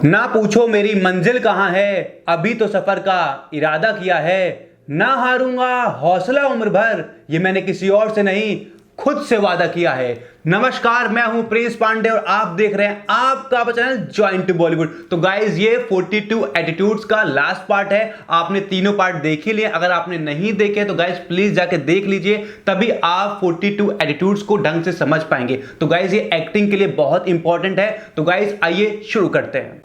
ना पूछो मेरी मंजिल कहाँ है, अभी तो सफर का इरादा किया है। ना हारूंगा हौसला उम्र भर, ये मैंने किसी और से नहीं खुद से वादा किया है। नमस्कार, मैं हूं प्रिंस पांडे और आप देख रहे हैं आपका चैनल जॉइन टू बॉलीवुड। तो गाइज ये 42 एटीट्यूड्स का लास्ट पार्ट है। आपने तीनों पार्ट देख ही लिए। अगर आपने नहीं देखे तो गाइज प्लीज जाके देख लीजिए, तभी आप 42 एटीट्यूड्स को ढंग से समझ पाएंगे। तो गाइज ये एक्टिंग के लिए बहुत इंपॉर्टेंट है। तो गाइज आइए शुरू करते हैं।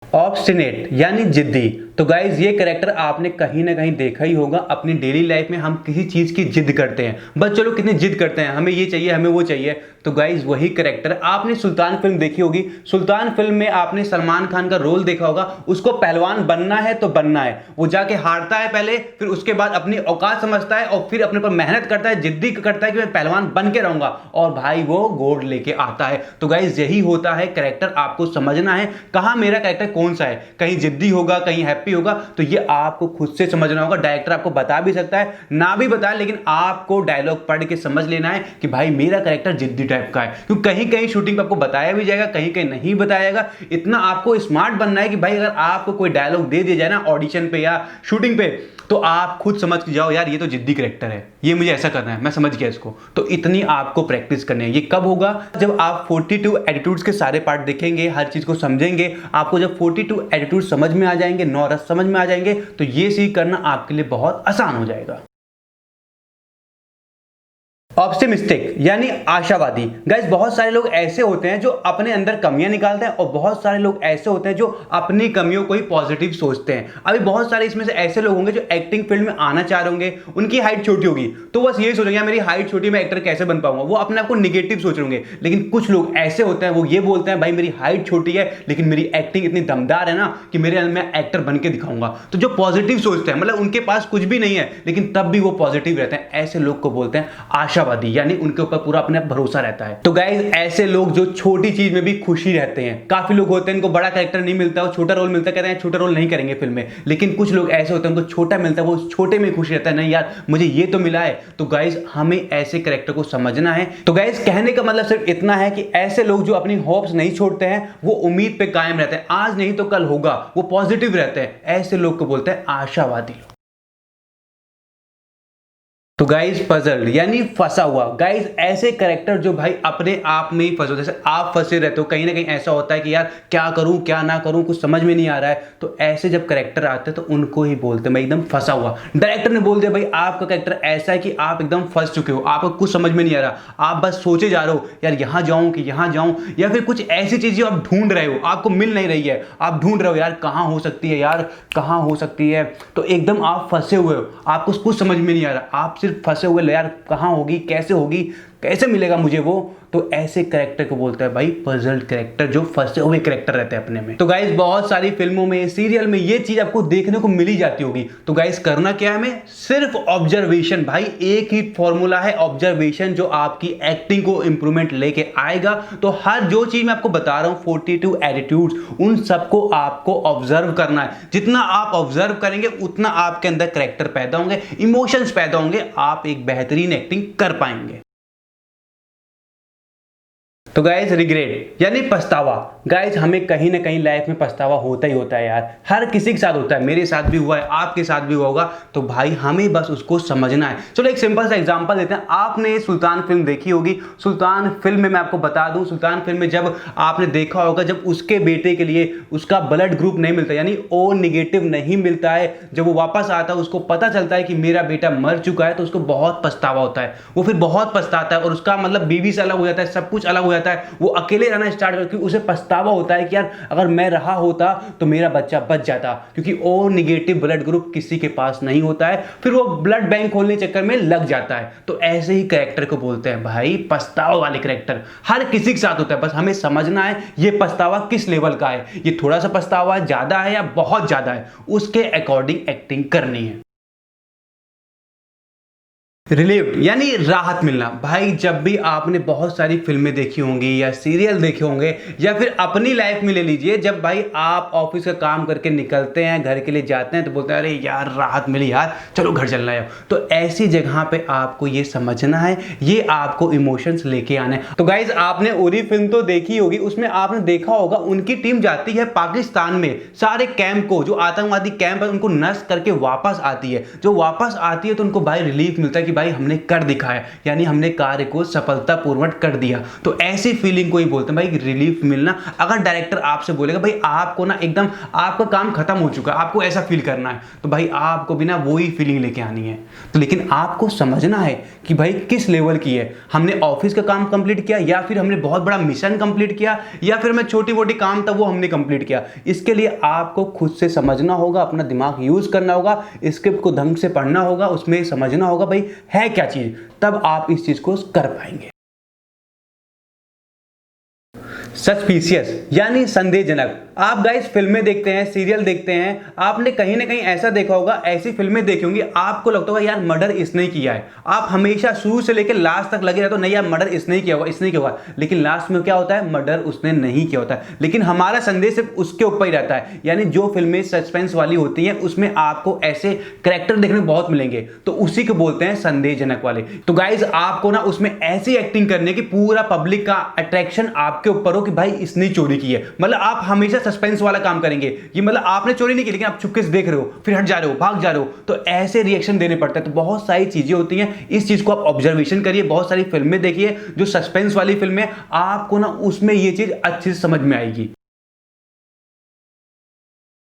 ऑब्स्टिनेट यानी जिद्दी। तो गाइज ये कैरेक्टर आपने कहीं ना कहीं देखा ही होगा। अपनी डेली लाइफ में हम किसी चीज की जिद करते हैं, बस चलो कितनी जिद करते हैं, हमें ये चाहिए हमें वो चाहिए। तो गाइज वही कैरेक्टर आपने सुल्तान फिल्म देखी होगी। सुल्तान फिल्म में आपने सलमान खान का रोल देखा होगा। उसको पहलवान बनना है तो बनना है, वो जाके हारता है पहले, फिर उसके बाद अपनी औकात समझता है और फिर अपने पर मेहनत करता है, जिद्दी करता है कि मैं पहलवान बन के रहूंगा, और भाई वो गोल्ड लेके आता है। तो गाइज यही होता है कैरेक्टर। आपको समझना है कहां मेरा कैरेक्टर कौन सा है, कहीं जिद्दी होगा कहीं हैप्पी होगा। तो ये आपको खुद से समझना होगा। डायरेक्टर आपको बता भी सकता है ना भी बताए, लेकिन आपको डायलॉग पढ़ के समझ लेना है कि भाई मेरा कैरेक्टर जिद्दी टाइप का है। क्योंकि कहीं कहीं शूटिंग पे आपको बताया भी जाएगा, कहीं कहीं नहीं बताया जाएगा। इतना आपको स्मार्ट बनना है कि भाई अगर आपको कोई डायलॉग दे दिया जाए ना ऑडिशन पे या शूटिंग पे, तो आप खुद समझ के जाओ यार ये तो जिद्दी कैरेक्टर है, ये मुझे ऐसा करना है, मैं समझ गया इसको। तो इतनी आपको प्रैक्टिस करनी है। ये कब होगा? जब आप 42 एटीट्यूड्स के सारे पार्ट देखेंगे, हर चीज को समझेंगे। आपको जब 42 एटीट्यूड समझ में आ जाएंगे, 9 रस समझ में आ जाएंगे, तो ये सीख करना आपके लिए बहुत आसान हो जाएगा। ऑप्टिमिस्टिक यानी आशावादी। गाइस बहुत सारे लोग ऐसे होते हैं जो अपने अंदर कमियां निकालते हैं, और बहुत सारे लोग ऐसे होते हैं जो अपनी कमियों को ही पॉजिटिव सोचते हैं। अभी बहुत सारे इसमें से ऐसे लोग होंगे जो एक्टिंग फील्ड में आना चाह रहे होंगे, उनकी हाइट छोटी होगी, तो बस यही सोचेंगे मेरी हाइट छोटी, मैं एक्टर कैसे बन पाऊंगा, वो अपने आप को निगेटिव सोच रहे होंगे। लेकिन कुछ लोग ऐसे होते हैं वो ये बोलते हैं भाई मेरी हाइट छोटी है लेकिन मेरी एक्टिंग इतनी दमदार है ना कि मेरे मैं एक्टर बन के दिखाऊंगा। तो जो पॉजिटिव सोचते हैं, मतलब उनके पास कुछ भी नहीं है लेकिन तब भी वो पॉजिटिव रहते हैं, ऐसे लोग को बोलते हैं आशावादी, यानी उनके ऊपर पूरा अपने भरोसा रहता है। तो गाइस ऐसे लोग जो छोटी चीज में भी खुशी रहते हैं। काफी लोग होते हैं इनको बड़ा कैरेक्टर नहीं मिलता, वो छोटा रोल मिलता है, कहते हैं छोटा रोल नहीं करेंगे फिल्म में। लेकिन कुछ लोग ऐसे होते हैं उनको छोटा मिलता है, वो छोटे में खुश रहता है, नहीं यार मुझे ये तो मिला है। तो गाइस हमें ऐसे कैरेक्टर को समझना है। तो गाइस कहने का मतलब सिर्फ इतना है कि ऐसे लोग जो अपनी होप्स नहीं छोड़ते हैं, वो उम्मीद पे कायम रहते हैं, आज नहीं तो कल होगा, वो पॉजिटिव रहते हैं, ऐसे लोग को बोलते हैं आशावादी। तो गाइज पजल यानी फंसा हुआ। गाइज ऐसे कैरेक्टर जो भाई अपने आप में ही फंसे होते हैं, जैसे आप फंसे रहते हो कहीं ना कहीं, ऐसा होता है कि यार क्या करूं क्या ना करूं, कुछ समझ में नहीं आ रहा है। तो ऐसे जब कैरेक्टर आते हैं तो उनको ही बोलते हैं मैं एकदम फंसा हुआ। डायरेक्टर ने बोल दिया भाई आपका कैरेक्टर ऐसा है कि आप एकदम फंस चुके हो, आपको कुछ समझ में नहीं आ रहा, आप बस सोचे जा रहे हो यार यहाँ जाऊं कि यहाँ जाऊं, या फिर कुछ ऐसी चीजें आप ढूंढ रहे हो, आपको मिल नहीं रही है, आप ढूंढ रहे हो यार कहाँ हो सकती है, यार कहाँ हो सकती है। तो एकदम आप फंसे हुए हो, आपको कुछ समझ में नहीं आ रहा, आप सिर्फ फंसे हुए यार कहां होगी कैसे होगी, कैसे मिलेगा मुझे वो। तो ऐसे कैरेक्टर को बोलता है भाई पजल्ड कैरेक्टर, जो फंसे हुए कैरेक्टर रहते हैं अपने में। तो गाइस बहुत सारी फिल्मों में सीरियल में ये चीज आपको देखने को मिली जाती होगी। तो गाइस करना क्या है, हमें सिर्फ ऑब्जर्वेशन, भाई एक ही फॉर्मूला है ऑब्जर्वेशन, जो आपकी एक्टिंग को इंप्रूवमेंट लेके आएगा। तो हर जो चीज मैं आपको बता रहा हूं 42 एटीट्यूड्स, उन सबको आपको ऑब्जर्व करना है। जितना आप ऑब्जर्व करेंगे उतना आपके अंदर कैरेक्टर पैदा होंगे, इमोशंस पैदा होंगे, आप एक बेहतरीन एक्टिंग कर पाएंगे। तो गाइज रिग्रेट यानी पछतावा। गाइज हमें कहीं ना कहीं लाइफ में पछतावा होता ही होता है यार, हर किसी के साथ होता है, मेरे साथ भी हुआ है, आपके साथ भी हुआ होगा। तो भाई हमें बस उसको समझना है। चलो एक सिंपल सा एग्जांपल देते हैं। आपने सुल्तान फिल्म देखी होगी। सुल्तान फिल्म में मैं आपको बता दूं, सुल्तान फिल्म में जब आपने देखा होगा, जब उसके बेटे के लिए उसका ब्लड ग्रुप नहीं मिलता, यानी ओ निगेटिव नहीं मिलता है, जब वो वापस आता है उसको पता चलता है कि मेरा बेटा मर चुका है, तो उसको बहुत पछतावा होता है, वो फिर बहुत पछताता है, और उसका मतलब बीवी से अलग हो जाता है, सब कुछ अलग हो जाता है, वो अकेले रहना स्टार्ट करके उसे पछतावा होता है कि यार अगर मैं रहा होता तो मेरा बच्चा बच जाता, क्योंकि ओ निगेटिव ब्लड ग्रुप किसी के पास नहीं होता है। फिर वो ब्लड बैंक खोलने चक्कर में लग जाता है। तो ऐसे ही कैरेक्टर को बोलते हैं भाई पछतावा वाले कैरेक्टर। हर किसी के साथ होता है, बस हमें समझना है ये पछतावा किस लेवल का है, ये थोड़ा सा पछतावा ज्यादा है या बहुत ज्यादा है, उसके अकॉर्डिंग एक्टिंग करनी है। रिलीव्ड यानी राहत मिलना। भाई जब भी आपने बहुत सारी फिल्में देखी होंगी या सीरियल देखे होंगे या फिर अपनी लाइफ में ले लीजिए, जब भाई आप ऑफिस का काम करके निकलते हैं, घर के लिए जाते हैं, तो बोलते हैं अरे यार राहत मिली यार, चलो घर चलना है। तो ऐसी जगह पे आपको ये समझना है, ये आपको इमोशंस लेके आना है। तो गाइज आपने उरी फिल्म तो देखी होगी, उसमें आपने देखा होगा उनकी टीम जाती है पाकिस्तान में, सारे कैंप को, जो आतंकवादी कैंप है उनको नष्ट करके वापस आती है। जो वापस आती है तो उनको भाई रिलीफ मिलता है कि भाई हमने कर दिखाया, यानी हमने कार्य को सफलतापूर्वक कर दिया। तो ऐसी फीलिंग को ही बोलते हैं भाई रिलीफ मिलना। अगर डायरेक्टर आपसे बोलेगा भाई आपको ना एकदम आपका काम खत्म हो चुका है, आपको ऐसा फील करना है, तो भाई आपको भी ना वही फीलिंग लेके आनी है। तो लेकिन आपको समझना है कि भाई किस लेवल की है, हमने ऑफिस का काम कंप्लीट किया या फिर हमने बहुत बड़ा मिशन कंप्लीट किया या फिर हमें छोटी मोटी काम था वो हमने कंप्लीट किया। इसके लिए आपको खुद से समझना होगा, अपना दिमाग यूज करना होगा, स्क्रिप्ट को ढंग से पढ़ना होगा, उसमें समझना होगा भाई है क्या चीज, तब आप इस चीज को कर पाएंगे। सस्पिशियस यानी संदेहजनक। आप गाइस फिल्में देखते हैं, सीरियल देखते हैं, आपने कहीं ना कहीं ऐसा देखा होगा, ऐसी फिल्में देखी होंगी, आपको लगता होगा यार मर्डर इसने किया है। आप हमेशा शुरू से लेकर लास्ट तक लगे रहते हो, नहीं यार मर्डर इसने किया होगा, इसने किया होगा, लेकिन लास्ट में क्या होता है, मर्डर उसने नहीं किया होता है। लेकिन हमारा संदेह सिर्फ उसके ऊपर ही रहता है। यानी जो फिल्में सस्पेंस वाली होती हैं उसमें आपको ऐसे कैरेक्टर देखने को बहुत मिलेंगे, तो उसी को बोलते हैं संदेहजनक वाले। तो गाइज आपको ना उसमें ऐसी एक्टिंग करनी है कि पूरा पब्लिक का अट्रैक्शन आपके ऊपर हो कि भाई इसने चोरी की है। मतलब आप हमेशा सस्पेंस वाला काम करेंगे, ये मतलब आपने चोरी नहीं की लेकिन आप चुपके से देख रहे हो, फिर हट जा रहे हो, भाग जा रहे हो, तो ऐसे रिएक्शन देने पड़ते हैं। तो बहुत सारी चीजें होती हैं, इस चीज को आप ऑब्जर्वेशन करिए, बहुत सारी फिल्में देखिए जो सस्पेंस वाली फिल्में, आपको ना उसमें ये चीज अच्छे से समझ में आएगी।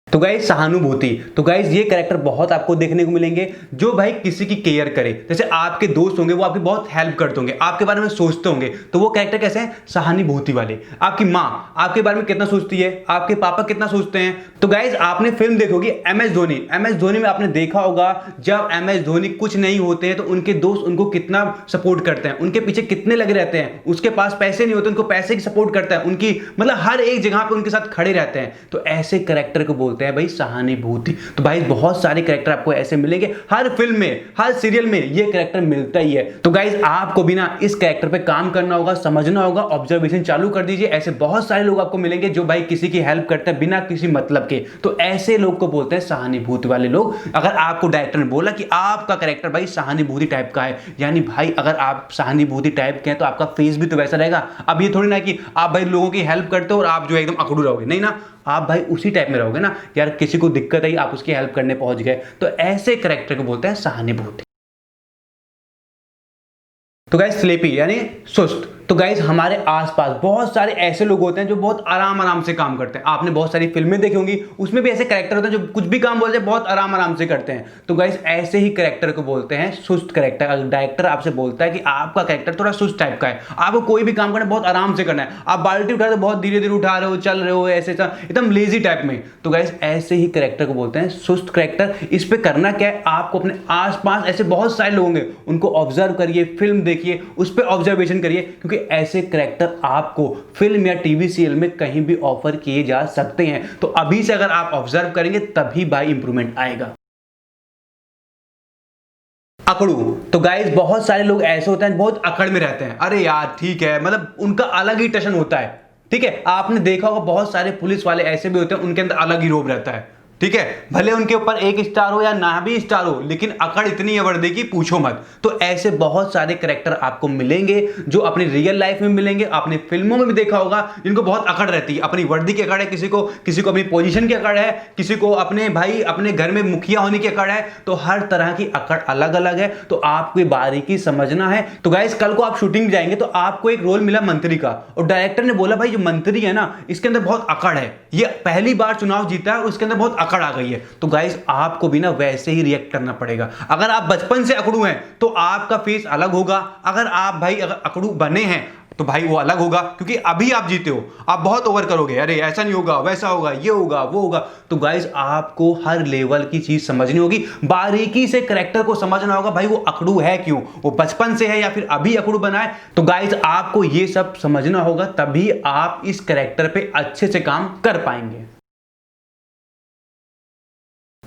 तो गाइस सहानुभूति, तो गाइस ये कैरेक्टर बहुत आपको देखने को मिलेंगे जो भाई किसी की केयर करे। जैसे आपके दोस्त होंगे वो आपकी बहुत हेल्प करते होंगे, आपके बारे में सोचते होंगे, तो वो कैरेक्टर कैसे हैं, सहानुभूति वाले। आपकी माँ आपके बारे में कितना सोचती है, आपके पापा कितना सोचते हैं। तो गाइस आपने फिल्म देखी होगी MS धोनी, MS धोनी में आपने देखा होगा जब MS धोनी कुछ नहीं होते हैं तो उनके दोस्त उनको कितना सपोर्ट करते हैं, उनके पीछे कितने लगे रहते हैं, उसके पास पैसे नहीं होते उनको पैसे की सपोर्ट करता है, उनकी मतलब हर एक जगह पे उनके साथ खड़े रहते हैं। तो ऐसे कैरेक्टर को बोलते हैं भाई सहानुभूति। तो भाई बहुत सारे कैरेक्टर आपको ऐसे मिलेंगे, हर फिल्म में, हर सीरियल में ये कैरेक्टर मिलता ही है। तो गाइज आपको भी ना इस कैरेक्टर पे काम करना होगा, समझना होगा, ऑब्जर्वेशन चालू कर दीजिए। ऐसे बहुत सारे लोग आपको मिलेंगे जो भाई किसी की हेल्प करते हैं बिना किसी मतलब के, तो ऐसे लोग को बोलते हैं सहानुभूति वाले लोग। अगर आपको डायरेक्टर ने बोला कि आपका कैरेक्टर भाई सहानुभूति टाइप का है, यानी भाई अगर आप सहानुभूति टाइप के हैं तो आपका फेस भी तो वैसा रहेगा। अब ये थोड़ी ना कि आप भाई लोगों की हेल्प करते हो और आप जो एकदम अकड़ू रहोगे, नहीं ना, आप भाई उसी टाइप में रहोगे ना, यार किसी को दिक्कत आई आप उसकी हेल्प करने पहुंच गए। तो ऐसे कैरेक्टर को बोलते हैं सहानुभूति। तो गाइस स्लीपी यानी सुस्त। तो गाइस हमारे आसपास बहुत सारे ऐसे लोग होते हैं जो बहुत आराम आराम से काम करते हैं। आपने बहुत सारी फिल्में देखी होंगी, उसमें भी ऐसे कैरेक्टर होते हैं जो कुछ भी काम बोलते हैं बहुत आराम आराम से करते हैं। तो गाइस ऐसे ही कैरेक्टर को बोलते हैं सुस्त कैरेक्टर। अगर डायरेक्टर आपसे बोलता है कि आपका कैरेक्टर थोड़ा सुस्त टाइप का है, आपको कोई भी काम करना बहुत आराम से करना है, आप बाल्टी उठा रहे हो बहुत धीरे धीरे उठा रहे हो, चल रहे हो ऐसे एकदम लेजी टाइप में, तो गाइस ऐसे ही कैरेक्टर को बोलते हैं सुस्त कैरेक्टर। इस पे करना क्या है, आपको अपने आसपास ऐसे बहुत सारे लोग होंगे उनको ऑब्जर्व करिए, फिल्म देखिए, उस पर ऑब्जर्वेशन करिए, क्योंकि ऐसे कैरेक्टर आपको फिल्म या टीवी सीरियल में कहीं भी ऑफर किए जा सकते हैं। तो अभी से अगर आप ऑब्जर्व करेंगे तभी भाई इंप्रूवमेंट आएगा। अकड़ू। तो गाइस बहुत सारे लोग ऐसे होते हैं बहुत अकड़ में रहते हैं, अरे यार ठीक है, मतलब उनका अलग ही टशन होता है। ठीक है, आपने देखा होगा बहुत सारे पुलिस वाले ऐसे भी होते हैं, उनके अंदर अलग ही रोब रहता है। ठीक है, भले उनके ऊपर एक स्टार हो या ना भी स्टार हो, लेकिन अकड़ इतनी है वर्दी की पूछो मत। तो ऐसे बहुत सारे कैरेक्टर आपको मिलेंगे जो अपनी रियल लाइफ में मिलेंगे, आपने फिल्मों में भी देखा होगा, जिनको बहुत अकड़ रहती है, अपनी वर्दी की अकड़ है, किसी को अपनी पोजीशन की अकड़ है, किसी को अपने भाई अपने घर में मुखिया होने की अकड़ है। तो हर तरह की अकड़ अलग अलग है, तो आपको बारीकी समझना है। तो गाइस कल को आप शूटिंग जाएंगे तो आपको एक रोल मिला मंत्री का, और डायरेक्टर ने बोला भाई जो मंत्री है ना इसके अंदर बहुत अकड़ है, ये पहली बार चुनाव जीता है और उसके अंदर बहुत अकड़ आ गई है। तो गाइस आपको भी ना वैसे ही रिएक्ट करना पड़ेगा। अगर आप बचपन से अकड़ू हैं तो आपका फेस अलग होगा, अगर आप भाई अगर अकड़ू बने हैं तो भाई वो अलग होगा, क्योंकि अभी आप जीते हो, आप बहुत ओवर करोगे, अरे ऐसा नहीं होगा, वैसा होगा, ये होगा, वो होगा। तो गाइस आपको हर लेवल की चीज समझनी होगी, बारीकी से कैरेक्टर को समझना होगा, भाई वो अकड़ू है क्यों, वो बचपन से है या फिर अभी अकड़ू बना है। तो गाइस आपको ये सब समझना होगा, तभी आप इस कैरेक्टर पे अच्छे से काम कर पाएंगे।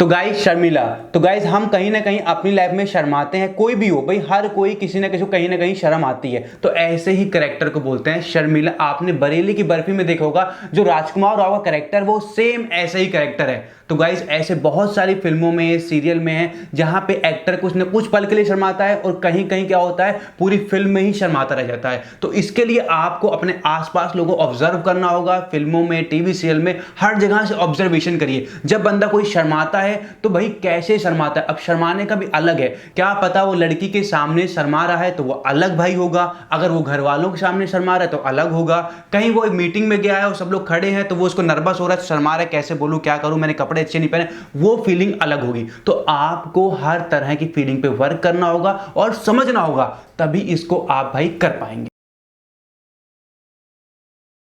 तो गाइस शर्मिला, तो गाइस हम कहीं ना कहीं अपनी लाइफ में शर्माते हैं, कोई भी हो भाई, हर कोई किसी ना किसी को कहीं ना कहीं शर्म आती है। तो ऐसे ही कैरेक्टर को बोलते हैं शर्मिला। आपने बरेली की बर्फी में देखा होगा जो राजकुमार राव का कैरेक्टर, वो सेम ऐसे ही कैरेक्टर है। तो गाइस ऐसे बहुत सारी फिल्मों में, सीरियल में है जहां पे एक्टर कुछ न कुछ पल के लिए शर्माता है और कहीं कहीं क्या होता है पूरी फिल्म में ही शर्माता रह जाता है। तो इसके लिए आपको अपने आसपास लोगों को ऑब्जर्व करना होगा, फिल्मों में, टीवी सीरियल में, हर जगह से ऑब्जर्वेशन करिए। जब बंदा कोई शर्माता है तो भाई कैसे शर्माता है, अब शर्माने का भी अलग है। क्या पता वो लड़की के सामने शर्मा रहा है तो वो अलग भाई होगा, अगर वो घर वालों के सामने शर्मा रहा है तो अलग होगा, कहीं वो एक मीटिंग में गया है और सब लोग खड़े हैं तो वो उसको नर्वस हो रहा है, शर्मा रहा है, कैसे बोलूं, क्या करूं, मैंने कपड़े अच्छे नहीं पहने, वो फीलिंग अलग होगी। तो आपको हर तरह की फीलिंग पे वर्क करना होगा और समझना होगा, तभी इसको आप भाई कर पाएंगे।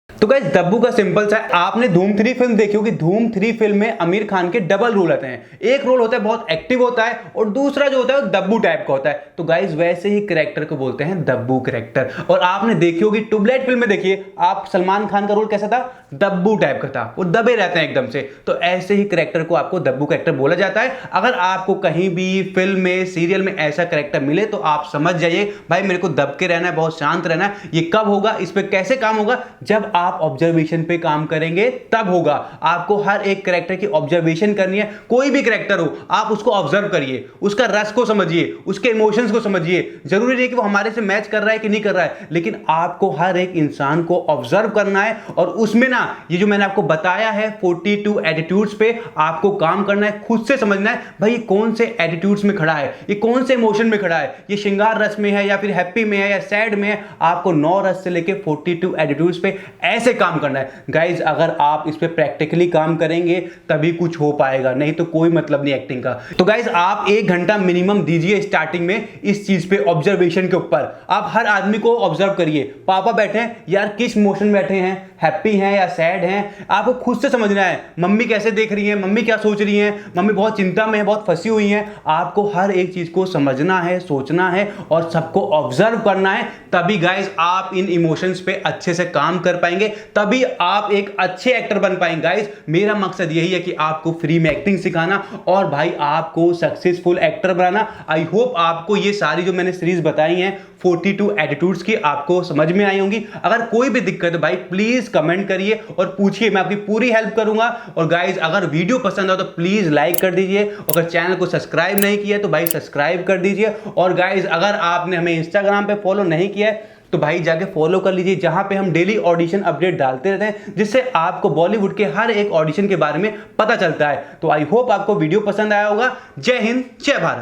तो गाइस दब्बू का सिंपल सा है, आपने धूम 3 फिल्म देखी होगी। धूम 3 फिल्म में आमिर खान के डबल रोल आते हैं, एक रोल होता है बहुत एक्टिव होता है और दूसरा जो होता है वो दब्बू टाइप का होता है। तो गाइस वैसे ही कैरेक्टर को बोलते हैं दब्बू कैरेक्टर। और आपने देखी होगी ट्यूबलाइट फिल्म में, देखिए आप, सलमान खान का रोल कैसा था, दब्बू टाइप का था, वो दबे रहते हैं एकदम से। तो ऐसे ही कैरेक्टर को आपको दब्बू कैरेक्टर बोला जाता है। अगर आपको कहीं भी फिल्म में, सीरियल में ऐसा कैरेक्टर मिले तो आप समझ जाइए भाई मेरे को दब के रहना है, बहुत शांत रहना है। ये कब होगा, इस पे कैसे काम होगा, जब आप ऑब्जर्वेशन पे काम करेंगे तब होगा। आपको हर एक कैरेक्टर की ऑब्जर्वेशन करनी है, कोई भी कैरेक्टर हो आप उसको ऑब्जर्व करिए, उसका रस को समझिए, उसके इमोशंस को समझिए। जरूरी नहीं कि वो हमारे से मैच कर रहा है कि नहीं कर रहा है, लेकिन आपको हर एक इंसान को ऑब्जर्व करना है और उसमें ना ये जो मैंने आपको बताया है 42 एटीट्यूड्स पे आपको काम करना है, खुद से समझना है भाई कौन से एटीट्यूड्स में खड़ा है, ये कौन से इमोशन में खड़ा है, ये श्रृंगार रस में है या फिर हैप्पी में है या सैड में है। आपको 9 रस से लेके 42 एटीट्यूड्स पे ऐसे काम करना है गाइज। अगर आप इस पे प्रैक्टिकली काम करेंगे तभी कुछ हो पाएगा, नहीं तो कोई मतलब नहीं एक्टिंग का। तो गाइज आप 1 घंटा मिनिमम दीजिए स्टार्टिंग में इस चीज पे, ऑब्जर्वेशन के ऊपर। आप हर आदमी को ऑब्जर्व करिए, पापा बैठे हैं यार किस इमोशन में बैठे हैं, हैप्पी हैं या सैड हैं, आपको खुद से समझना है। मम्मी कैसे देख रही हैं, मम्मी क्या सोच रही हैं, मम्मी बहुत चिंता में है, बहुत फंसी हुई हैं। आपको हर एक चीज को समझना है, सोचना है और सबको ऑब्जर्व करना है, तभी गाइज आप इन इमोशंस पे अच्छे से काम कर पाएंगे, तभी आप एक अच्छे एक्टर बन पाएंगे। गाइज मेरा मकसद यही है कि आपको फ्री में एक्टिंग सिखाना और भाई आपको successful actor banana. I hope आपको ये सारी जो मैंने सीरीज बताई हैं 42 एटीट्यूड्स की आपको समझ में आई होंगी। अगर कोई भी दिक्कत है भाई प्लीज कमेंट करिए और पूछिए, मैं आपकी पूरी हेल्प करूंगा। और गाइज अगर वीडियो पसंद हो तो प्लीज लाइक कर दीजिए, अगर चैनल को सब्सक्राइब नहीं किया तो भाई सब्सक्राइब कर दीजिए। और गाइज अगर आपने हमें इंस्टाग्राम पे फॉलो नहीं किया है तो भाई जाके फॉलो कर लीजिए, जहां पे हम डेली ऑडिशन अपडेट डालते रहते हैं, जिससे आपको बॉलीवुड के हर एक ऑडिशन के बारे में पता चलता है। तो आई होप आपको वीडियो पसंद आया होगा। जय हिंद, जय भारत।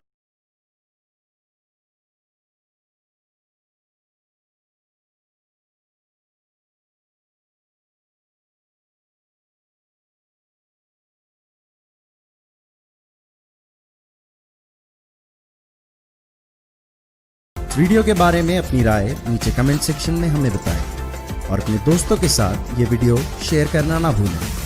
वीडियो के बारे में अपनी राय नीचे कमेंट सेक्शन में हमें बताएं और अपने दोस्तों के साथ ये वीडियो शेयर करना ना भूलें।